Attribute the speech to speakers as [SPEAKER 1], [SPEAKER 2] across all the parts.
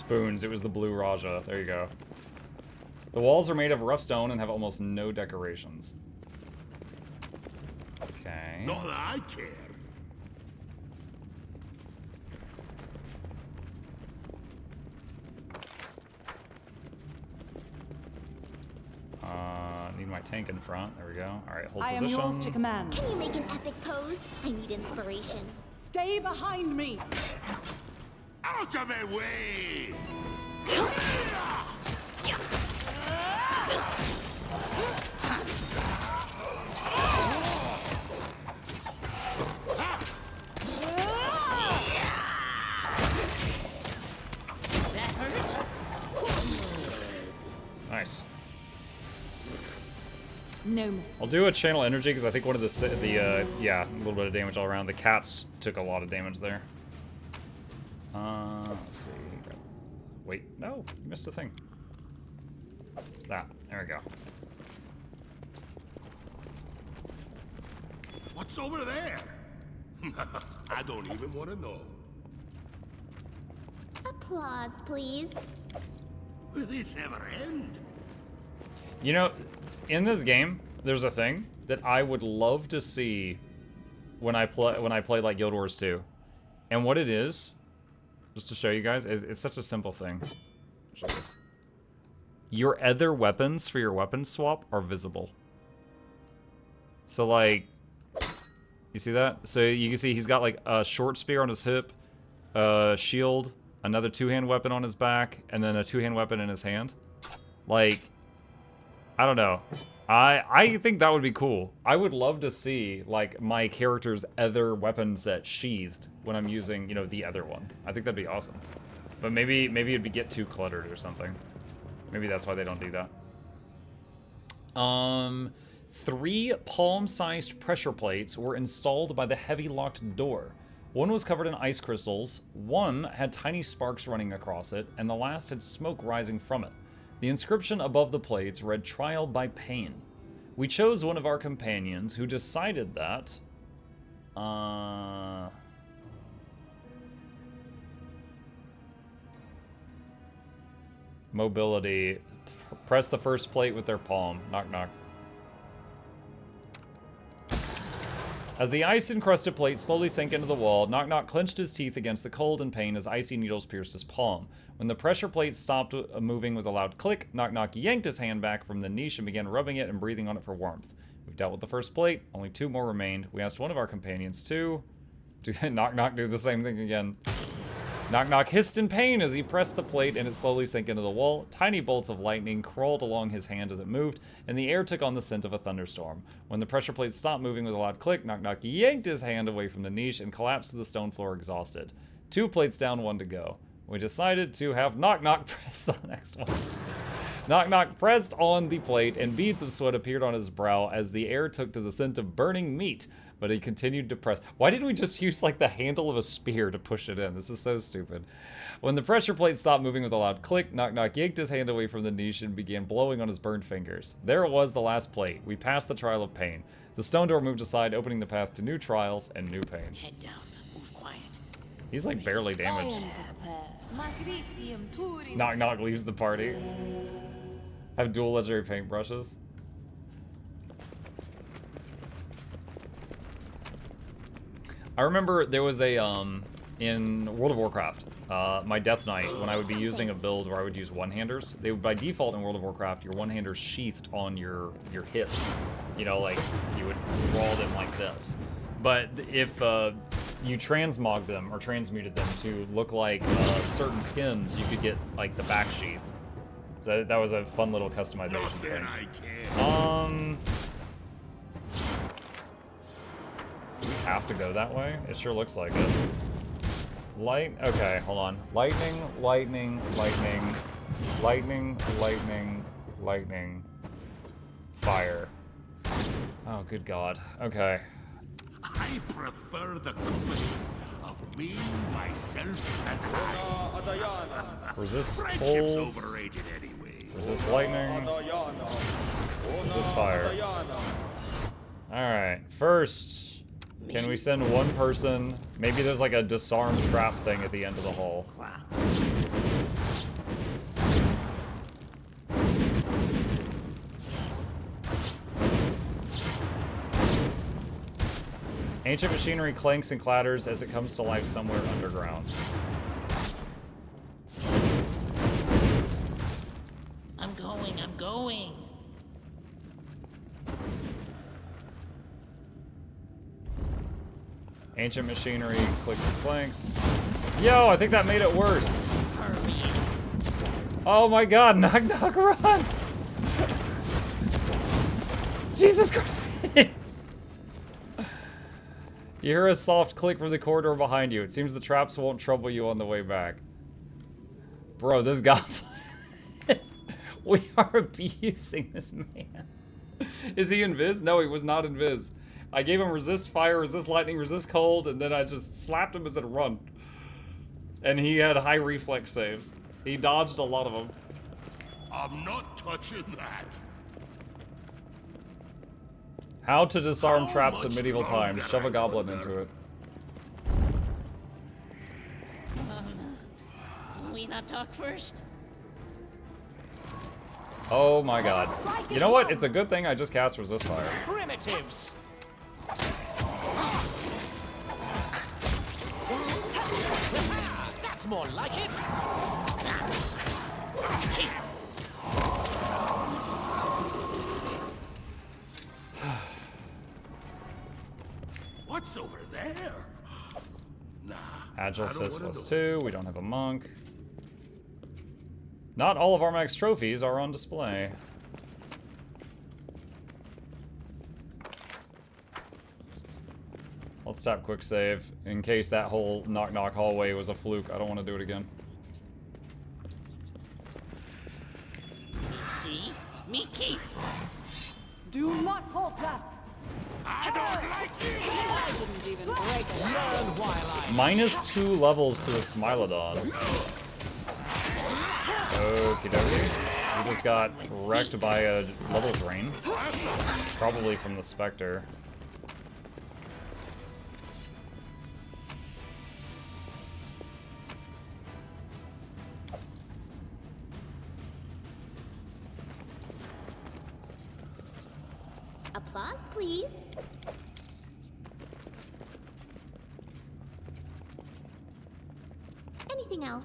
[SPEAKER 1] Spoons. It was the blue Raja. There you go. The walls are made of rough stone and have almost no decorations. Okay.
[SPEAKER 2] Not that I care.
[SPEAKER 1] Need my tank in front. There we go. All right, hold
[SPEAKER 3] I
[SPEAKER 1] position.
[SPEAKER 3] am yours to command.
[SPEAKER 4] Can you make an epic pose? I need inspiration.
[SPEAKER 3] Stay behind me.
[SPEAKER 2] Out of my way!
[SPEAKER 1] Nice.
[SPEAKER 3] No mistake.
[SPEAKER 1] I'll do a channel energy because I think one of yeah, a little bit of damage all around. The cats took a lot of damage there. Let's see. Wait, no, you missed a thing. There we go.
[SPEAKER 2] What's over there? I don't even want to know.
[SPEAKER 4] Applause, please.
[SPEAKER 2] Will this ever end?
[SPEAKER 1] You know, in this game, there's a thing that I would love to see when I play like Guild Wars 2. And what it is, just to show you guys, it's such a simple thing. Show this. Your other weapons for your weapon swap are visible. So like, you see that? So you can see he's got like a short spear on his hip, a shield, another two-hand weapon on his back, and then a two-hand weapon in his hand. Like, I don't know. I think that would be cool. I would love to see, like, my character's other weapon set sheathed when I'm using, you know, the other one. I think that'd be awesome. But maybe it'd get too cluttered or something. Maybe that's why they don't do that. 3 palm-sized pressure plates were installed by the heavy locked door. One was covered in ice crystals, one had tiny sparks running across it, and the last had smoke rising from it. The inscription above the plates read "Trial by Pain." We chose one of our companions who decided that... Mobility. Press the first plate with their palm. Knock, knock. As the ice-encrusted plate slowly sank into the wall, Knock Knock clenched his teeth against the cold and pain as icy needles pierced his palm. When the pressure plate stopped moving with a loud click, Knock Knock yanked his hand back from the niche and began rubbing it and breathing on it for warmth. We've dealt with the first plate, only 2 more remained. We asked one of our companions to Knock Knock do the same thing again. Knock Knock hissed in pain as he pressed the plate and it slowly sank into the wall. Tiny bolts of lightning crawled along his hand as it moved, and the air took on the scent of a thunderstorm. When the pressure plate stopped moving with a loud click, Knock Knock yanked his hand away from the niche and collapsed to the stone floor exhausted. 2 plates down, 1 to go. We decided to have Knock Knock press the next one. Knock Knock pressed on the plate, and beads of sweat appeared on his brow as the air took to the scent of burning meat. But he continued to press. Why didn't we just use, like, the handle of a spear to push it in? This is so stupid. When the pressure plate stopped moving with a loud click, Knock Knock yanked his hand away from the niche and began blowing on his burned fingers. There it was, the last plate. We passed the trial of pain. The stone door moved aside, opening the path to new trials and new pains.
[SPEAKER 5] Head down. Move quiet.
[SPEAKER 1] He's, like, barely damaged. Knock Knock leaves the party. Have dual legendary paintbrushes. I remember there was a, in World of Warcraft, my Death Knight, when I would be using a build where I would use one-handers, they would, by default in World of Warcraft, your one-handers sheathed on your hips. You know, like, you would roll them like this. But if you transmog them, or transmuted them to look like certain skins, you could get, like, the back sheath. So that was a fun little customization thing. Do we have to go that way? It sure looks like it. Okay, hold on. Lightning, lightning, lightning, lightning, lightning, lightning, fire. Oh, good God. Okay.
[SPEAKER 2] I prefer the company of me, myself, and I.
[SPEAKER 1] Resist
[SPEAKER 2] Friendship's
[SPEAKER 1] cold.
[SPEAKER 2] overrated anyway.
[SPEAKER 1] Resist lightning. Resist fire. Alright, first, can we send one person? Maybe there's like a disarm trap thing at the end of the hall. Ancient machinery clanks and clatters as it comes to life somewhere underground.
[SPEAKER 5] I'm going.
[SPEAKER 1] Ancient machinery clicks and clanks. Yo, I think that made it worse.
[SPEAKER 5] Hurry.
[SPEAKER 1] Oh my god, knock knock run! Jesus Christ! You hear a soft click from the corridor behind you. It seems the traps won't trouble you on the way back. Bro, this goblin. We are abusing this man. Is he invis? No, he was not invis. I gave him resist fire, resist lightning, resist cold, and then I just slapped him as it run. And he had high reflex saves. He dodged a lot of them.
[SPEAKER 2] I'm not touching that.
[SPEAKER 1] How to disarm
[SPEAKER 2] How
[SPEAKER 1] traps in
[SPEAKER 2] much
[SPEAKER 1] medieval times.
[SPEAKER 2] longer,
[SPEAKER 1] Shove a
[SPEAKER 2] I
[SPEAKER 1] goblin
[SPEAKER 2] wonder?
[SPEAKER 1] into it.
[SPEAKER 5] We not talk first?
[SPEAKER 1] Oh my god. You know what? It's a good thing I just cast resist fire.
[SPEAKER 6] Primitives. That's more like it.
[SPEAKER 2] What's over there? Nah.
[SPEAKER 1] Agile
[SPEAKER 2] I don't
[SPEAKER 1] Fist
[SPEAKER 2] wanna
[SPEAKER 1] plus
[SPEAKER 2] know.
[SPEAKER 1] 2. We don't have a monk. Not all of our max trophies are on display. Let's tap quick save in case that whole knock knock hallway was a fluke. I don't want to do it again.
[SPEAKER 5] See? Me keep.
[SPEAKER 3] Do not falter.
[SPEAKER 2] I don't like you.
[SPEAKER 3] I didn't even break it.
[SPEAKER 6] Learn while I.
[SPEAKER 1] -2 levels to the Smilodon. Okie dokie. We just got wrecked by a level drain. Probably from the Spectre.
[SPEAKER 4] Applause, please. Anything else?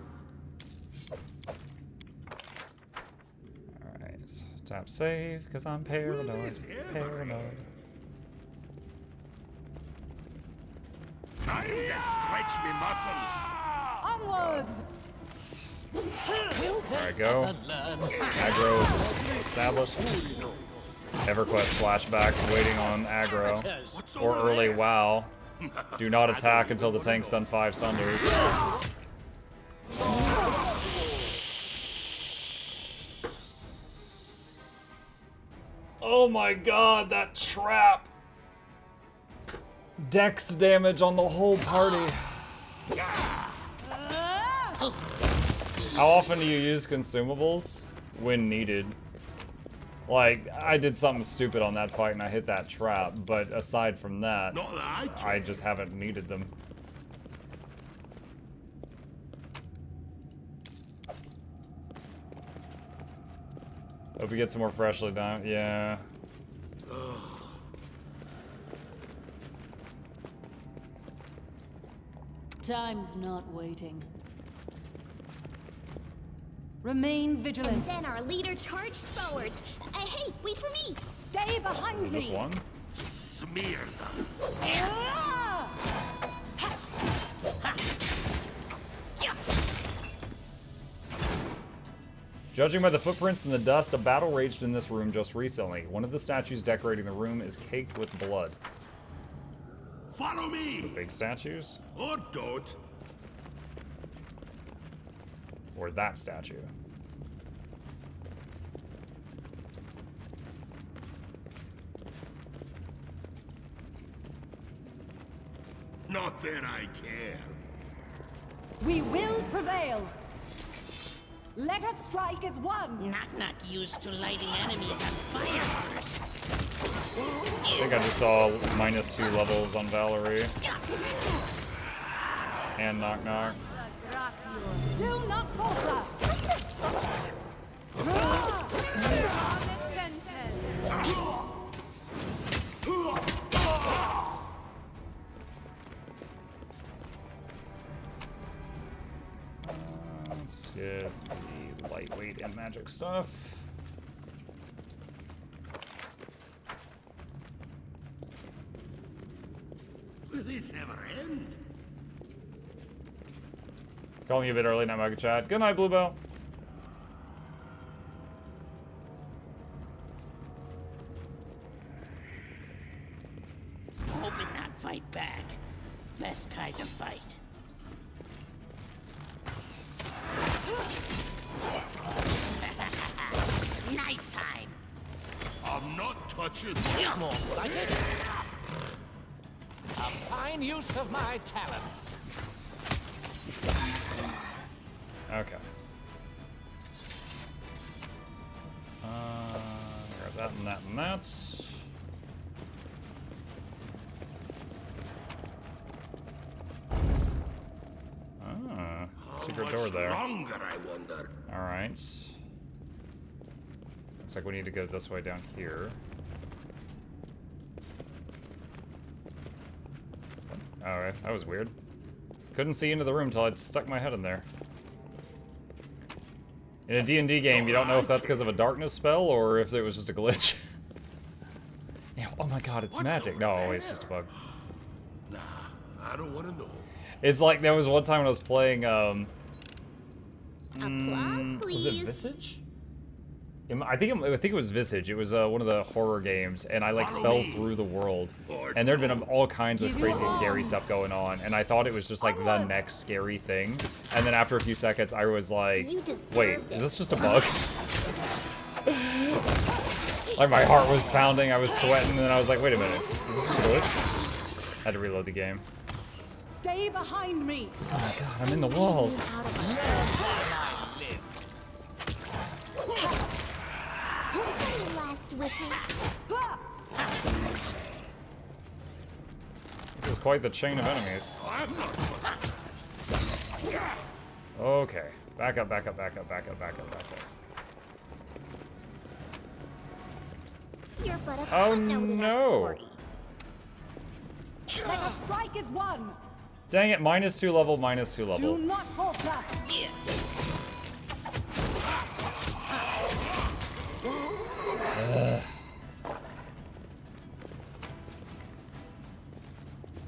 [SPEAKER 1] Alright. Tap save, because I'm paranoid. Paranoid.
[SPEAKER 2] Time to stretch me muscles.
[SPEAKER 3] Onwards.
[SPEAKER 1] There I go. Aggro is established. EverQuest flashbacks waiting on aggro. Or early WoW. Do not attack until the tank's done 5 sunders. Oh my god, that trap! Dex damage on the whole party. How often do you use consumables? When needed. Like, I did something stupid on that fight and I hit that trap, but aside from that,
[SPEAKER 2] Not that I care.
[SPEAKER 1] I just haven't needed them. Hope we get some more freshly done. Yeah.
[SPEAKER 3] Time's not waiting. Remain
[SPEAKER 4] And
[SPEAKER 3] vigilant.
[SPEAKER 4] then our leader charged forwards. Hey, wait for me.
[SPEAKER 3] Stay behind me.
[SPEAKER 1] Just one?
[SPEAKER 2] Smear them.
[SPEAKER 3] Ah!
[SPEAKER 1] Judging by the footprints in the dust, a battle raged in this room just recently. One of the statues decorating the room is caked with blood.
[SPEAKER 2] Follow me.
[SPEAKER 1] Big statues?
[SPEAKER 2] Or don't.
[SPEAKER 1] Or that statue?
[SPEAKER 2] Not that I care.
[SPEAKER 3] We will prevail. Let us strike as one.
[SPEAKER 5] Not used to lighting enemies on fire.
[SPEAKER 1] I think I just saw -2 levels on Valerie. And knock knock.
[SPEAKER 3] Do not falter.
[SPEAKER 1] Get the lightweight and magic stuff.
[SPEAKER 2] Will this ever end?
[SPEAKER 1] Calling you a bit early, not Mega Chat. Good night, Bluebell.
[SPEAKER 5] Hoping not fight back. Best kind of fight. Night time.
[SPEAKER 2] I'm not touching.
[SPEAKER 6] More like it. A fine use of my talents.
[SPEAKER 1] Okay. Grab that and that and that. Ah, secret door there.
[SPEAKER 2] Longer, I wonder.
[SPEAKER 1] All right. Looks like we need to go this way down here. Alright, that was weird. Couldn't see into the room till I'd stuck my head in there. In a D&D game, you don't know if that's because of a darkness spell or if it was just a glitch. Yeah, oh my god, it's
[SPEAKER 2] What's
[SPEAKER 1] magic.
[SPEAKER 2] over
[SPEAKER 1] No,
[SPEAKER 2] there?
[SPEAKER 1] it's just a bug.
[SPEAKER 2] Nah, I don't want to know.
[SPEAKER 1] It's like there was one time when I was playing,
[SPEAKER 4] Applause,
[SPEAKER 1] was
[SPEAKER 4] please.
[SPEAKER 1] it Visage? I think it was Visage. It was one of the horror games, and I like
[SPEAKER 2] Follow
[SPEAKER 1] fell
[SPEAKER 2] me.
[SPEAKER 1] through the world,
[SPEAKER 2] Or
[SPEAKER 1] and there'd been
[SPEAKER 2] don't.
[SPEAKER 1] all kinds of
[SPEAKER 3] Give
[SPEAKER 1] crazy,
[SPEAKER 3] you
[SPEAKER 1] scary
[SPEAKER 3] all.
[SPEAKER 1] stuff going on, and I thought it was just like the next scary thing, and then after a few seconds, I was like,
[SPEAKER 4] You deserved
[SPEAKER 1] "Wait,
[SPEAKER 4] it.
[SPEAKER 1] is this just a bug?" Like my heart was pounding, I was sweating, and then I was like, "Wait a minute, is this just a glitch?" I had to reload the game.
[SPEAKER 3] Stay behind me.
[SPEAKER 1] Oh my god, I'm in the walls.
[SPEAKER 6] While I live.
[SPEAKER 4] Any last wishes?
[SPEAKER 1] This is quite the chain of enemies.
[SPEAKER 2] I'm not.
[SPEAKER 1] Okay, back up, back up, back up, back up, back up, back up.
[SPEAKER 4] You're but a
[SPEAKER 1] Oh,
[SPEAKER 4] footnote in our
[SPEAKER 1] no.
[SPEAKER 4] story.
[SPEAKER 3] Let us strike as one.
[SPEAKER 1] Dang it, -2 level, -2
[SPEAKER 3] Do
[SPEAKER 1] level.
[SPEAKER 3] not falter.
[SPEAKER 5] Yeah.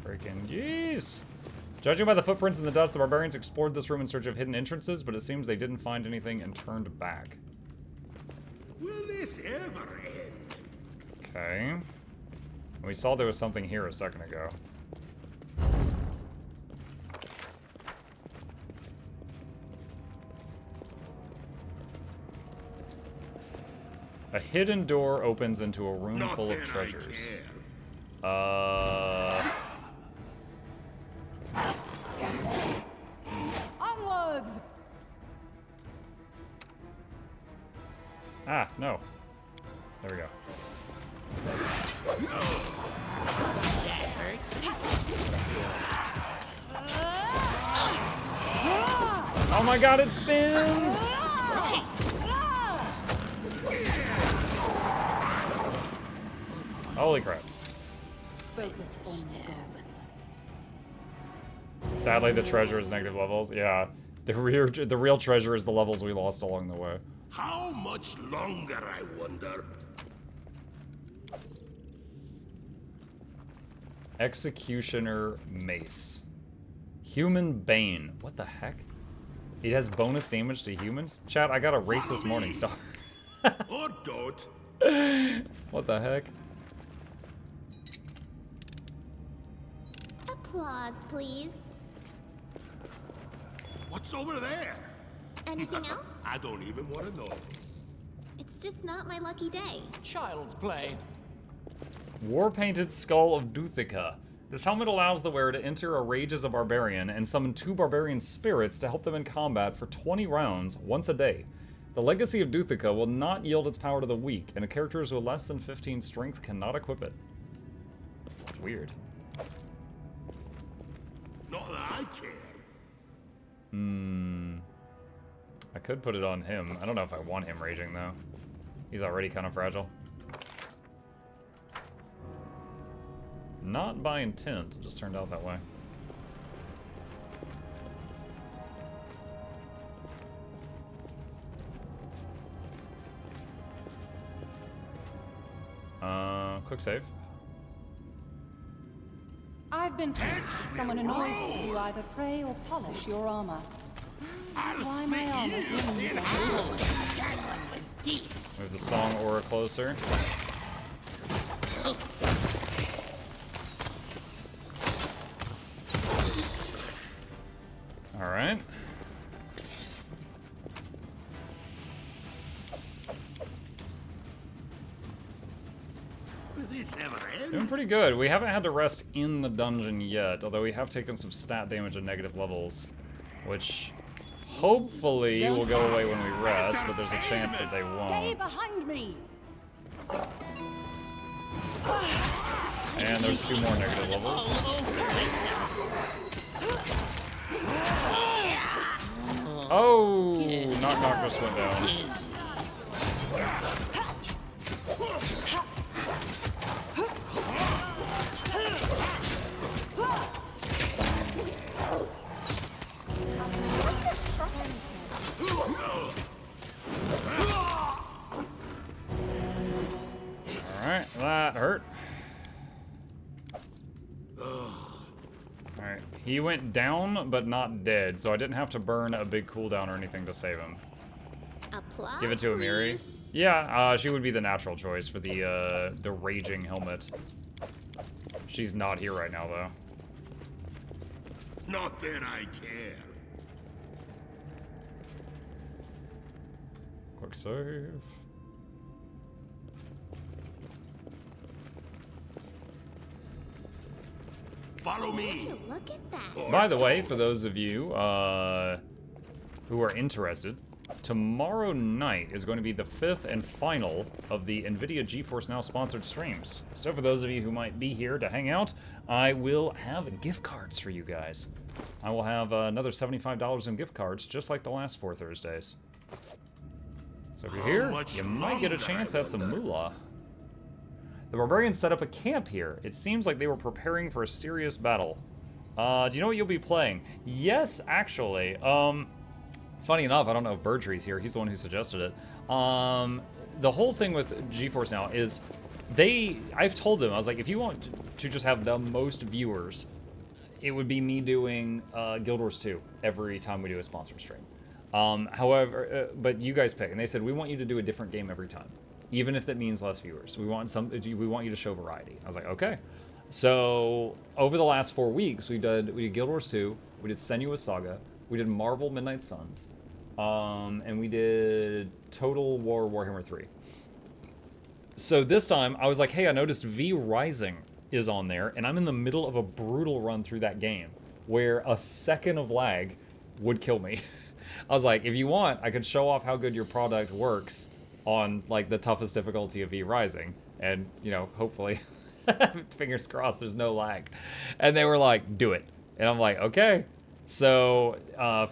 [SPEAKER 1] Freaking jeez. Judging by the footprints in the dust, the barbarians explored this room in search of hidden entrances, but it seems they didn't find anything and turned back.
[SPEAKER 2] Will this ever end?
[SPEAKER 1] Okay. We saw there was something here a second ago. A hidden door opens into a room
[SPEAKER 2] Not
[SPEAKER 1] full
[SPEAKER 2] that
[SPEAKER 1] of
[SPEAKER 2] I
[SPEAKER 1] treasures.
[SPEAKER 2] care.
[SPEAKER 3] Onwards.
[SPEAKER 1] Ah, no. There we go.
[SPEAKER 5] That hurts.
[SPEAKER 1] Oh my god, it spins! Holy crap.
[SPEAKER 3] Focus on the goal.
[SPEAKER 1] Sadly, the treasure is negative levels. Yeah. The real treasure is the levels we lost along the way.
[SPEAKER 2] How much longer, I wonder?
[SPEAKER 1] Executioner Mace. Human Bane. What the heck? It has bonus damage to humans? Chat, I got a racist morning star.
[SPEAKER 2] Or don't.
[SPEAKER 1] What the heck?
[SPEAKER 4] Applause, please.
[SPEAKER 2] What's over there?
[SPEAKER 4] Anything else?
[SPEAKER 2] I don't even want to know.
[SPEAKER 4] It's just not my lucky day.
[SPEAKER 6] Child's play.
[SPEAKER 1] War-painted Skull of Duthica. This helmet allows the wearer to enter a rage as a barbarian and summon 2 barbarian spirits to help them in combat for 20 rounds once a day. The legacy of Duthica will not yield its power to the weak, and characters with less than 15 strength cannot equip it. Weird.
[SPEAKER 2] Not that I care.
[SPEAKER 1] I could put it on him. I don't know if I want him raging, though. He's already kind of fragile. Not by intent, it just turned out that way. Quick save.
[SPEAKER 3] I've been told someone annoys you who either pray or polish your armor. Why my armor gleams
[SPEAKER 1] Move the song aura closer. Alright.
[SPEAKER 2] Will this ever end?
[SPEAKER 1] Doing pretty good. We haven't had to rest in the dungeon yet, although we have taken some stat damage at negative levels, which hopefully will go away when we rest, but there's a chance that they
[SPEAKER 3] Stay
[SPEAKER 1] won't.
[SPEAKER 3] behind me!
[SPEAKER 1] And there's 2 more negative levels. Oh! Knock Knock just went down. Alright, that hurt. Alright, he went down, but not dead, so I didn't have to burn a big cooldown or anything to save him.
[SPEAKER 4] Applause,
[SPEAKER 1] Give it to Amiri.
[SPEAKER 4] please.
[SPEAKER 1] Yeah, she would be the natural choice for the raging helmet. She's not here right now, though.
[SPEAKER 2] Not that I care.
[SPEAKER 1] Quick save.
[SPEAKER 2] Follow me.
[SPEAKER 4] Look at that.
[SPEAKER 1] By the way, for those of you who are interested, tomorrow night is going to be the 5th and final of the NVIDIA GeForce Now sponsored streams. So for those of you who might be here to hang out, I will have gift cards for you guys. I will have another $75 in gift cards, just like the last 4 Thursdays. So if you're here,
[SPEAKER 2] much
[SPEAKER 1] you might get a
[SPEAKER 2] longer,
[SPEAKER 1] chance
[SPEAKER 2] I
[SPEAKER 1] at some
[SPEAKER 2] wonder?
[SPEAKER 1] moolah. The barbarians set up a camp here. It seems like they were preparing for a serious battle. Do you know what you'll be playing? Yes, actually. Funny enough, I don't know if Bertry's here. He's the one who suggested it. The whole thing with GeForce Now is I've told them, I was like, if you want to just have the most viewers, it would be me doing Guild Wars 2 every time we do a sponsored stream. However, but you guys pick, and they said, we want you to do a different game every time, even if that means less viewers. We want you to show variety. I was like, okay. So over the last 4 weeks, we did Guild Wars 2, we did Senua's Saga, we did Marvel Midnight Suns, and we did Total War Warhammer 3. So this time, I was like, hey, I noticed V Rising is on there, and I'm in the middle of a brutal run through that game, where a second of lag would kill me. I was like, if you want, I could show off how good your product works on, like, the toughest difficulty of V Rising, and, you know, hopefully, fingers crossed, there's no lag. And they were like, do it. And I'm like, okay. So,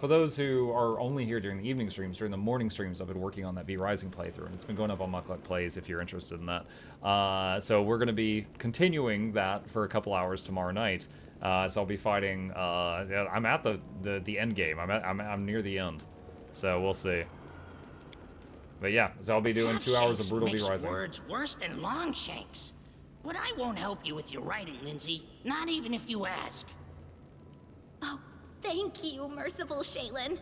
[SPEAKER 1] for those who are only here during the evening streams, during the morning streams, I've been working on that V Rising playthrough, and it's been going up on Mukluk Plays if you're interested in that. So we're going to be continuing that for a couple hours tomorrow night. So I'll be fighting. I'm at the end game. I'm near the end. So we'll see. But yeah, so I'll be doing 2 hours of brutal V
[SPEAKER 5] Mixed
[SPEAKER 1] Rising.
[SPEAKER 5] words worse than Longshanks. But I won't help you with your writing, Lindsay. Not even if you ask.
[SPEAKER 4] Oh, thank you, merciful Shaylin.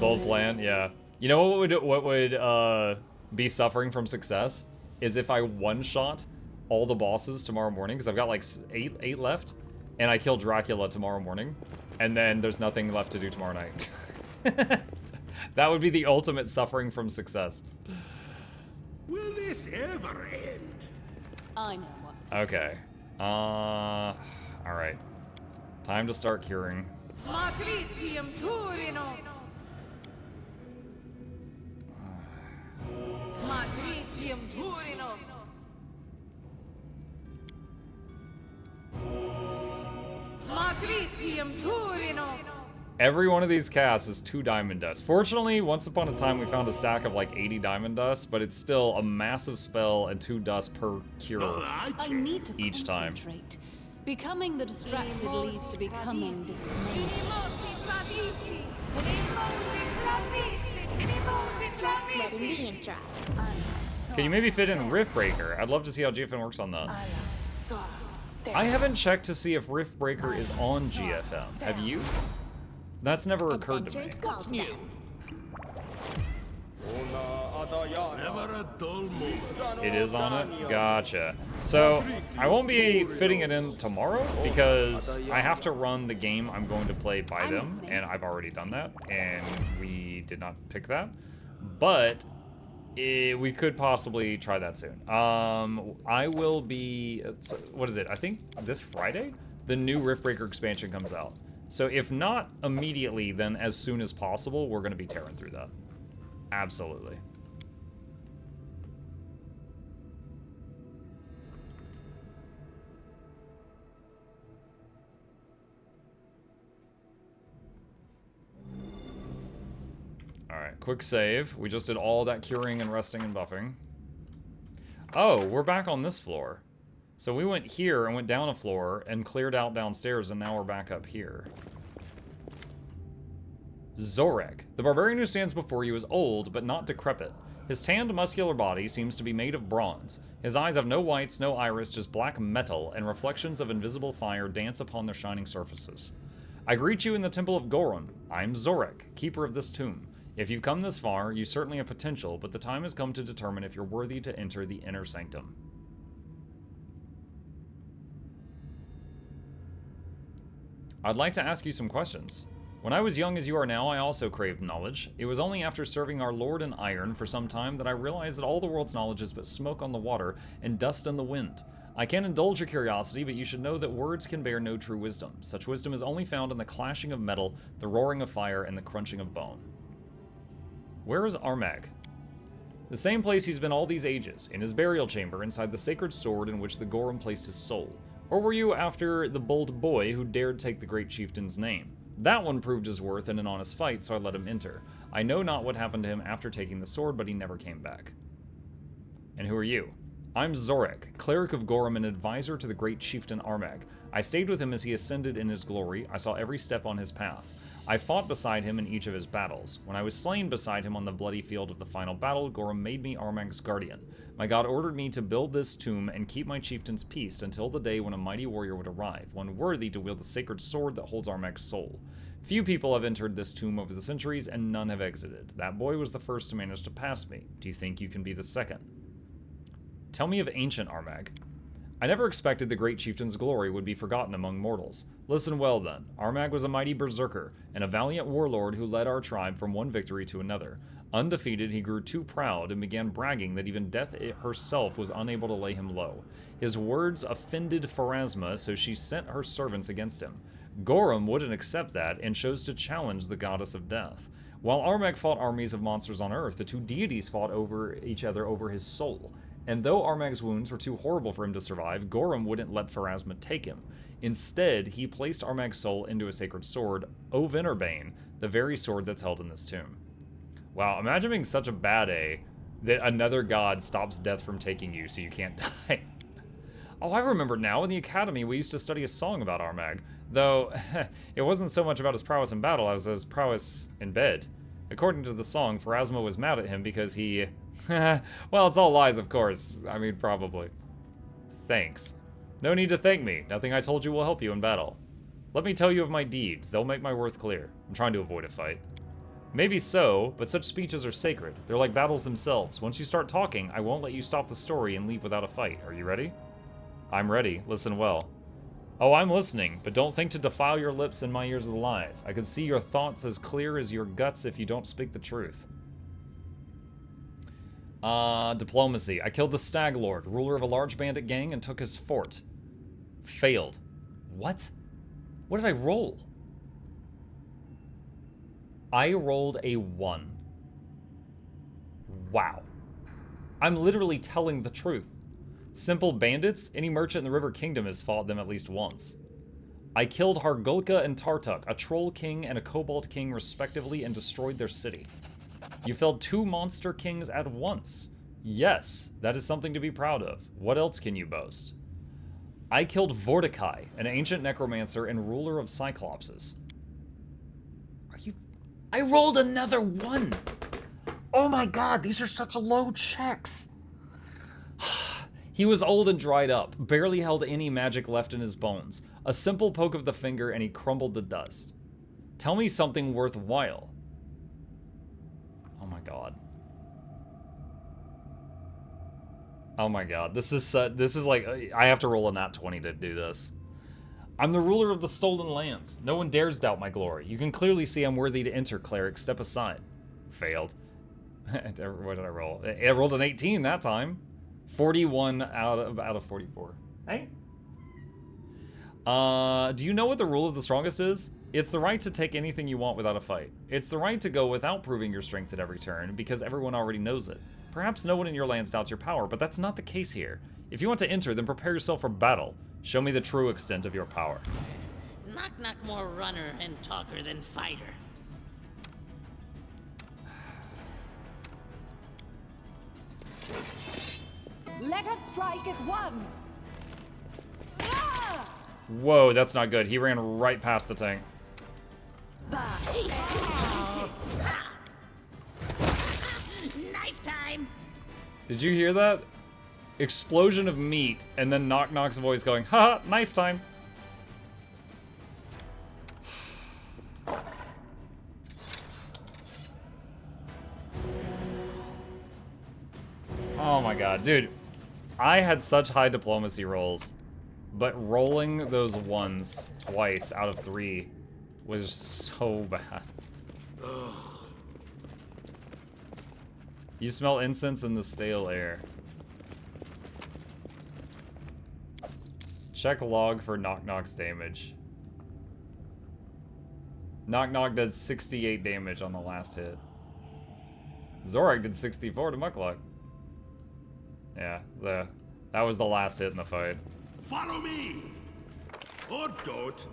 [SPEAKER 1] Bold plan, yeah. You know what would be suffering from success is if I one-shot all the bosses tomorrow morning, because I've got like eight left, and I kill Dracula tomorrow morning, and then there's nothing left to do tomorrow night. That would be the ultimate suffering from success.
[SPEAKER 2] Will this ever end?
[SPEAKER 3] I know what to
[SPEAKER 1] Okay. Alright. Time to start curing.
[SPEAKER 3] Matricium Turinos! Matricium Turinos! Matricium Turinos!
[SPEAKER 1] Every one of these casts is 2 diamond dust. Fortunately, once upon a time we found a stack of like 80 diamond dust, but it's still a massive spell and 2 dust per cure.
[SPEAKER 2] I
[SPEAKER 3] I
[SPEAKER 2] can't.
[SPEAKER 3] need to
[SPEAKER 1] Each time.
[SPEAKER 3] concentrate. Becoming the distracted leads to becoming dismayed.
[SPEAKER 4] Letting the ink dry.
[SPEAKER 1] Can you maybe fit in Riftbreaker? I'd love to see how GFN works on that. I haven't checked to see if Riftbreaker is on GFM. Have you? That's never occurred to me.
[SPEAKER 4] Adventures calls
[SPEAKER 6] New.
[SPEAKER 4] back.
[SPEAKER 2] Never a dull moment.
[SPEAKER 1] It is on it? Gotcha. So, I won't be fitting it in tomorrow because I have to run the game I'm going to play by them, and I've already done that, and we did not pick that. But we could possibly try that soon. I will be, what is it? I think this Friday, the new Riftbreaker expansion comes out. So if not immediately, then as soon as possible, we're going to be tearing through that. Absolutely. Alright, quick save. We just did all that curing and resting and buffing. Oh, we're back on this floor. So we went here and went down a floor and cleared out downstairs, and now we're back up here. Zorek. The barbarian who stands before you is old, but not decrepit. His tanned, muscular body seems to be made of bronze. His eyes have no whites, no iris, just black metal, and reflections of invisible fire dance upon their shining surfaces. I greet you in the Temple of Goron. I'm Zorek, keeper of this tomb. If you've come this far, you certainly have potential, but the time has come to determine if you're worthy to enter the inner sanctum. I'd like to ask you some questions. When I was young as you are now, I also craved knowledge. It was only after serving our Lord in Iron for some time that I realized that all the world's knowledge is but smoke on the water and dust in the wind. I can indulge your curiosity, but you should know that words can bear no true wisdom. Such wisdom is only found in the clashing of metal, the roaring of fire, and the crunching of bone. Where is Armag? The same place he's been all these ages, in his burial chamber inside the sacred sword in which the Gorum placed his soul. Or were you after the bold boy who dared take the great chieftain's name? That one proved his worth in an honest fight, so I let him enter. I know not what happened to him after taking the sword, but he never came back. And who are you? I'm Zorek, cleric of Gorum and advisor to the great chieftain Armag. I stayed with him as he ascended in his glory. I saw every step on his path. I fought beside him in each of his battles. When I was slain beside him on the bloody field of the final battle, Gorum made me Armag's guardian. My god ordered me to build this tomb and keep my chieftain's peace until the day when a mighty warrior would arrive, one worthy to wield the sacred sword that holds Armag's soul. Few people have entered this tomb over the centuries, and none have exited. That boy was the first to manage to pass me. Do you think you can be the second? Tell me of ancient Armag. I never expected the great chieftain's glory would be forgotten among mortals. Listen well, then. Armag was a mighty berserker, and a valiant warlord who led our tribe from one victory to another. Undefeated, he grew too proud and began bragging that even death herself was unable to lay him low. His words offended Pharasma, so she sent her servants against him. Gorum wouldn't accept that and chose to challenge the goddess of death. While Armag fought armies of monsters on Earth, the two deities fought over each other over his soul. And though Armag's wounds were too horrible for him to survive, Gorum wouldn't let Pharasma take him. Instead, he placed Armag's soul into a sacred sword, Ovenerbane, the very sword that's held in this tomb. Wow, imagine being such a bad A that another god stops death from taking you so you can't die. Oh, I remember now. In the academy, we used to study a song about Armag. Though, it wasn't so much about his prowess in battle as his prowess in bed. According to the song, Pharasma was mad at him because he... well, it's all lies, of course. I mean, probably. Thanks. No need to thank me. Nothing I told you will help you in battle. Let me tell you of my deeds. They'll make my worth clear. I'm trying to avoid a fight. Maybe so, but such speeches are sacred. They're like battles themselves. Once you start talking, I won't let you stop the story and leave without a fight. Are you ready? I'm ready. Listen well. Oh, I'm listening, but don't think to defile your lips and my ears with lies. I can see your thoughts as clear as your guts if you don't speak the truth. Diplomacy. I killed the Stag Lord, ruler of a large bandit gang, and took his fort. Failed. What? What did I roll? I rolled a 1. Wow. I'm literally telling the truth. Simple bandits? Any merchant in the River Kingdom has fought them at least once. I killed Hargulka and Tartuk, a troll king and a kobold king respectively, and destroyed their city. You felled 2 monster kings at once. Yes, that is something to be proud of. What else can you boast? I killed Vortikai, an ancient necromancer and ruler of Cyclopses. Are you... I rolled another 1! Oh my god, these are such low checks. He was old and dried up, barely held any magic left in his bones. A simple poke of the finger and he crumbled to dust. Tell me something worthwhile. Oh my god. Oh my god, this is like, I have to roll a nat 20 to do this. I'm the ruler of the stolen lands. No one dares doubt my glory. You can clearly see I'm worthy to enter, cleric. Step aside. Failed. What did I roll? I rolled an 18 that time. 41 out of 44. Hey? Do you know what the rule of the strongest is? It's the right to take anything you want without a fight. It's the right to go without proving your strength at every turn, because everyone already knows it. Perhaps no one in your lands doubts your power, but that's not the case here. If you want to enter, then prepare yourself for battle. Show me the true extent of your power.
[SPEAKER 5] Knock more runner and talker than fighter.
[SPEAKER 3] Let us strike as one. Ah!
[SPEAKER 1] Whoa, that's not good. He ran right past the tank.
[SPEAKER 5] Knife time!
[SPEAKER 1] Did you hear that? Explosion of meat, and then Knock's voice going, haha, knife time. Oh my god, dude. I had such high diplomacy rolls, but rolling those ones twice out of 3 was so bad. You smell incense in the stale air. Check log for Knock's damage. Knock does 68 damage on the last hit. Zorak did 64 to Mukluk. Yeah, that was the last hit in the fight.
[SPEAKER 2] Follow me! Or don't.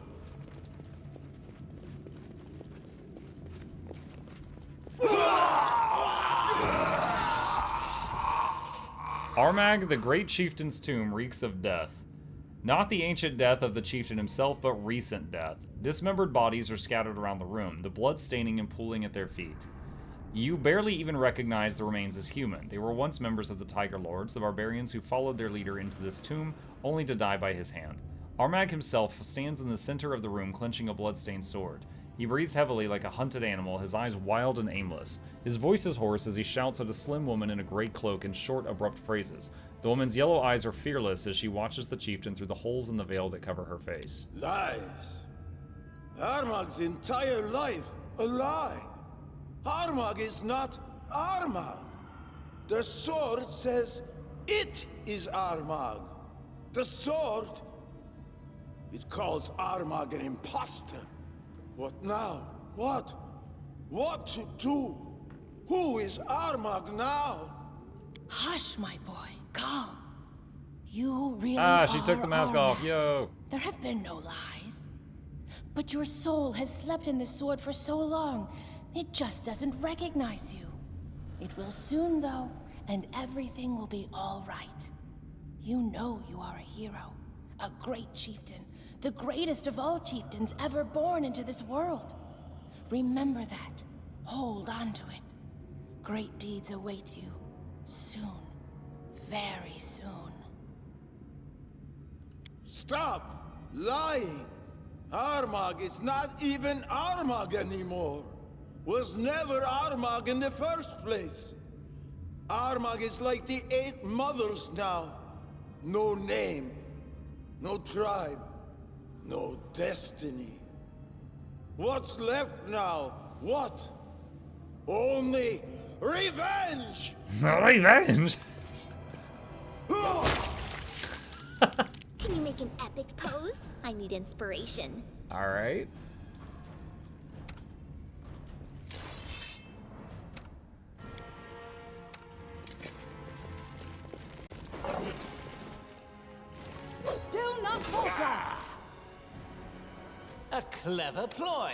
[SPEAKER 1] Armag, the great chieftain's tomb, reeks of death. Not the ancient death of the chieftain himself, but recent death. Dismembered bodies are scattered around the room, the blood staining and pooling at their feet. You barely even recognize the remains as human. They were once members of the Tiger Lords, the barbarians who followed their leader into this tomb, only to die by his hand. Armag himself stands in the center of the room, clenching a bloodstained sword. He breathes heavily like a hunted animal, his eyes wild and aimless. His voice is hoarse as he shouts at a slim woman in a gray cloak in short, abrupt phrases. The woman's yellow eyes are fearless as she watches the chieftain through the holes in the veil that cover her face.
[SPEAKER 7] Lies. Armag's entire life, a lie. Armag is not Armag. The sword says it is Armag. The sword, it calls Armag an imposter. What now? What? What to do? Who is Armag now?
[SPEAKER 8] Hush, my boy. Calm. You really
[SPEAKER 1] she took the mask off. Yo.
[SPEAKER 8] There have been no lies. But your soul has slept in this sword for so long, it just doesn't recognize you. It will soon, though, and everything will be all right. You know you are a hero, a great chieftain, the greatest of all chieftains ever born into this world. Remember that. Hold on to it. Great deeds await you. Soon. Very soon.
[SPEAKER 7] Stop lying. Armag is not even Armag anymore. Was never Armag in the first place. Armag is like the 8 mothers now. No name, no tribe, no destiny. What's left now? What? Only revenge!
[SPEAKER 1] Revenge?
[SPEAKER 4] Can you make an epic pose? I need inspiration.
[SPEAKER 1] Alright.
[SPEAKER 3] Do not falter!
[SPEAKER 6] A clever ploy.